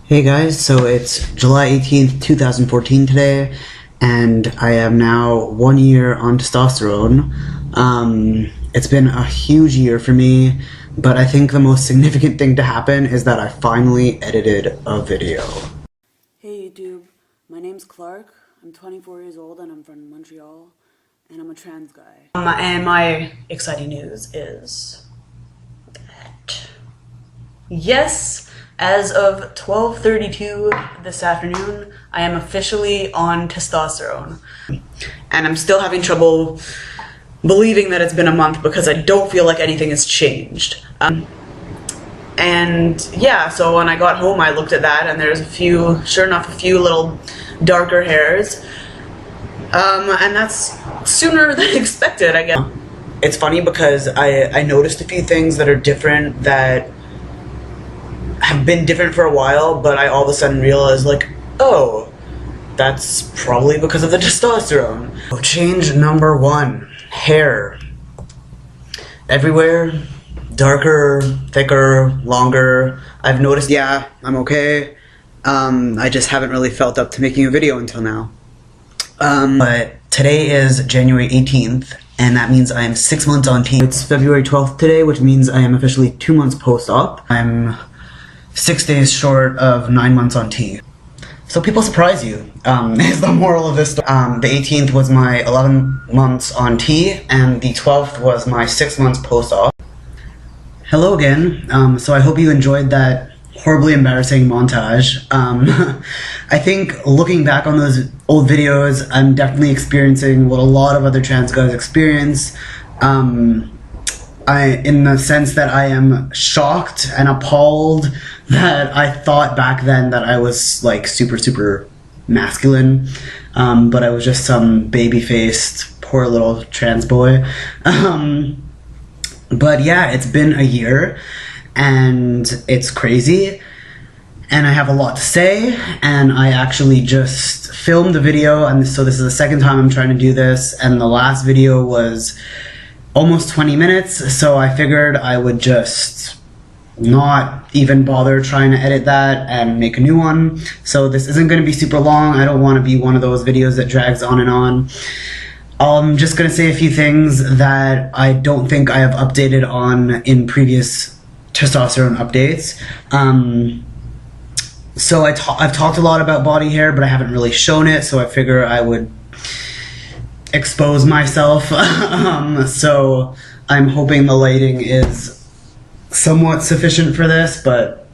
Hey guys, so it's July 18th, 2014 today, and I am now 1 year on testosterone. It's been a huge year for me, but I think the most significant thing to happen is that I finally edited a video. Hey YouTube, my name's Clark, I'm 24 years old and I'm from Montreal, and I'm a trans guy. And my exciting news is that, yes, as of 12:32 this afternoon, I am officially on testosterone. And I'm still having trouble believing that it's been a month because I don't feel like anything has changed. And yeah, so when I got home, I looked at that and there's sure enough, a few little darker hairs. And that's sooner than expected, I guess. It's funny because I noticed a few things that are different that have been different for a while, but I all of a sudden realized, like, oh, that's probably because of the testosterone. Change number one, hair. Everywhere, darker, thicker, longer. I've noticed, yeah, I'm okay. I just haven't really felt up to making a video until now. But today is January 18th, and that means I am 6 months on T. It's February 12th today, which means I am officially 2 months post-op. I'm 6 days short of 9 months on T. So people surprise you, is the moral of this story. The 18th was my 11 months on T, and the 12th was my 6 months post-op. Hello again. So I hope you enjoyed that horribly embarrassing montage. I think looking back on those old videos, I'm definitely experiencing what a lot of other trans guys experience. In the sense that I am shocked and appalled that I thought back then that I was like super masculine, but I was just some baby-faced poor little trans boy. But yeah, it's been a year and it's crazy and I have a lot to say, and I actually just filmed a video, and so this is the second time I'm trying to do this, and the last video was almost 20 minutes, so I figured I would just not even bother trying to edit that and make a new one. So this isn't going to be super long. I don't want to be one of those videos that drags on and on. I'm just going to say a few things that I don't think I have updated on in previous testosterone updates. So I've talked a lot about body hair, but I haven't really shown it, so I figure I would expose myself. So I'm hoping the lighting is somewhat sufficient for this, but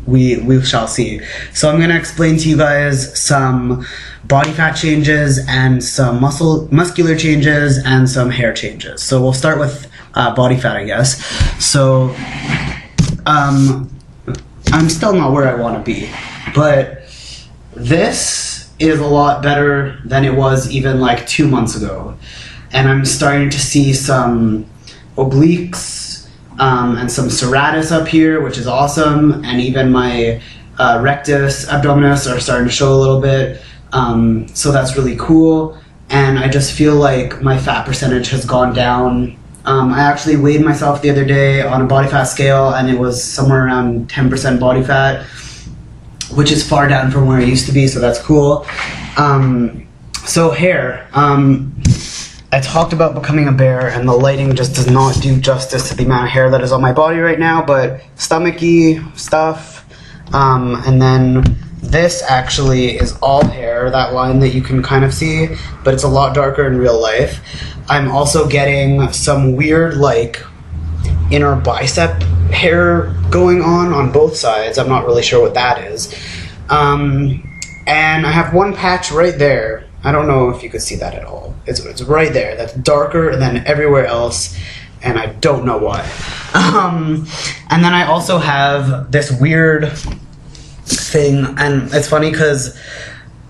we shall see. So I'm going to explain to you guys some body fat changes and some muscular changes and some hair changes. So we'll start with body fat, I guess. So I'm still not where I want to be, but this is a lot better than it was even like 2 months ago. And I'm starting to see some obliques and some serratus up here, which is awesome. And even my rectus abdominis are starting to show a little bit. So that's really cool. And I just feel like my fat percentage has gone down. I actually weighed myself the other day on a body fat scale, and it was somewhere around 10% body fat, which is far down from where it used to be, so that's cool. So hair. I talked about becoming a bear, and the lighting just does not do justice to the amount of hair that is on my body right now, but stomachy stuff. And then this actually is all hair, that line that you can kind of see, but it's a lot darker in real life. I'm also getting some weird, like, inner bicep hair going on both sides. I'm not really sure what that is. And I have one patch right there. I don't know if you could see that at all. It's right there. That's darker than everywhere else, and I don't know why. And then I also have this weird thing, and it's funny because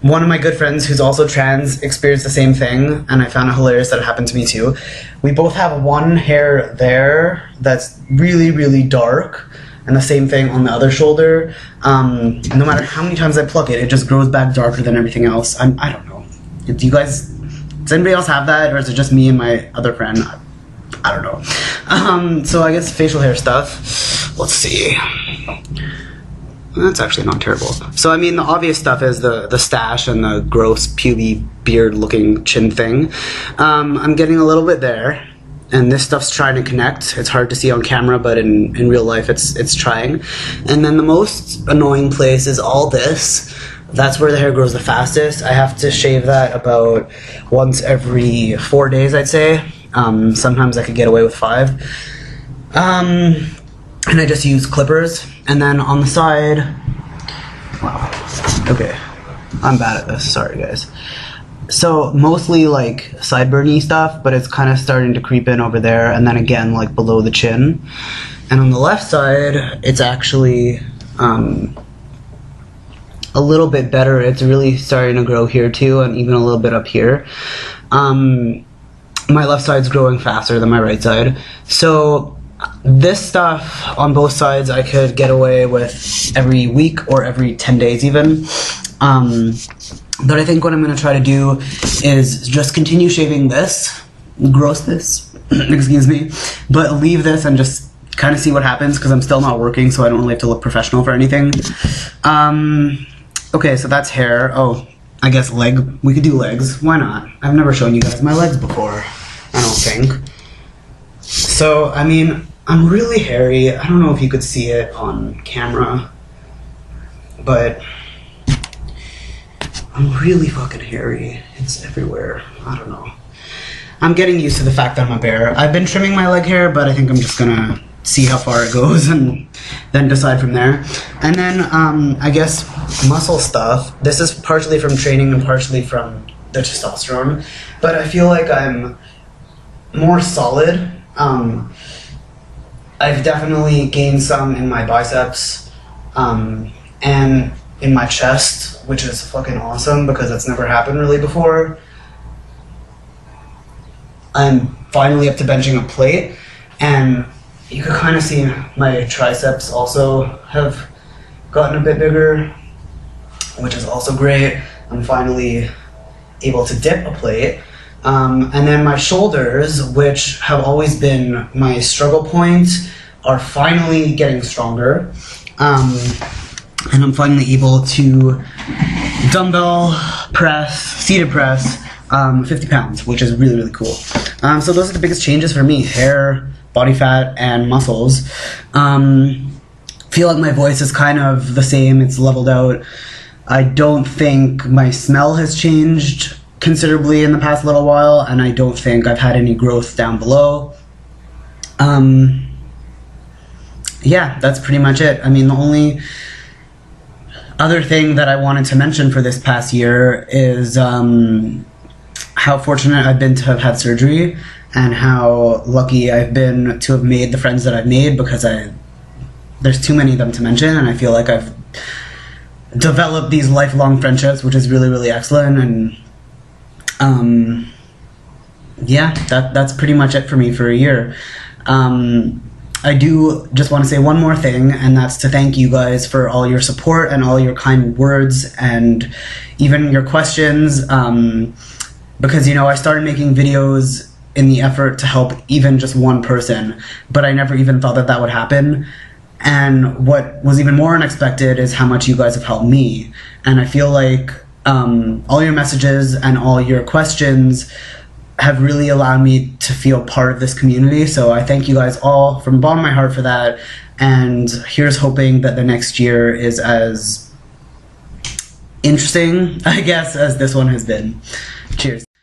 one of my good friends who's also trans experienced the same thing, and I found it hilarious that it happened to me too. We both have one hair there that's really dark, and the same thing on the other shoulder. And no matter how many times I pluck it, it just grows back darker than everything else. I don't know. Does anybody else have that, or is it just me and my other friend? I don't know. So I guess facial hair stuff. Let's see. That's actually not terrible. So I mean, the obvious stuff is the stash and the gross puby beard looking chin thing. I'm getting a little bit there, and this stuff's trying to connect. It's hard to see on camera, but in real life it's trying. And then the most annoying place is all this. That's where the hair grows the fastest. I have to shave that about once every 4 days, I'd say. Sometimes I could get away with 5. And I just use clippers. And then on the side, wow, okay, I'm bad at this, sorry guys. So mostly like sideburny stuff, but it's kind of starting to creep in over there, and then again like below the chin. And on the left side, it's actually a little bit better. It's really starting to grow here too, and even a little bit up here. My left side's growing faster than my right side. So this stuff on both sides I could get away with every week or every 10 days even. But I think what I'm going to try to do is just continue shaving this, gross this, excuse me, but leave this and just kind of see what happens, because I'm still not working, so I don't really have to look professional for anything. Okay, so that's hair. Oh, I guess leg. We could do legs. Why not? I've never shown you guys my legs before, I don't think. So, I mean, I'm really hairy. I don't know if you could see it on camera, but I'm really fucking hairy. It's everywhere. I don't know. I'm getting used to the fact that I'm a bear. I've been trimming my leg hair, but I think I'm just gonna see how far it goes and then decide from there. And then, I guess, muscle stuff. This is partially from training and partially from the testosterone, but I feel like I'm more solid. I've definitely gained some in my biceps, and in my chest, which is fucking awesome because that's never happened really before. I'm finally up to benching a plate, and you could kind of see my triceps also have gotten a bit bigger, which is also great. I'm finally able to dip a plate. And then my shoulders, which have always been my struggle point, are finally getting stronger. And I'm finally able to dumbbell press, seated press, 50 pounds, which is really, really cool. So those are the biggest changes for me: hair, body fat, and muscles. Feel like my voice is kind of the same, it's leveled out. I don't think my smell has changed considerably in the past little while, and I don't think I've had any growth down below. Yeah, that's pretty much it. I mean, the only other thing that I wanted to mention for this past year is how fortunate I've been to have had surgery, and how lucky I've been to have made the friends that I've made, because there's too many of them to mention, and I feel like I've developed these lifelong friendships, which is really, really excellent. And yeah, that's pretty much it for me for a year. I do just want to say one more thing, and that's to thank you guys for all your support and all your kind words and even your questions, because, you know, I started making videos in the effort to help even just one person, but I never even thought that that would happen. And what was even more unexpected is how much you guys have helped me. And I feel like all your messages and all your questions have really allowed me to feel part of this community. So I thank you guys all from the bottom of my heart for that. And here's hoping that the next year is as interesting, I guess, as this one has been. Cheers.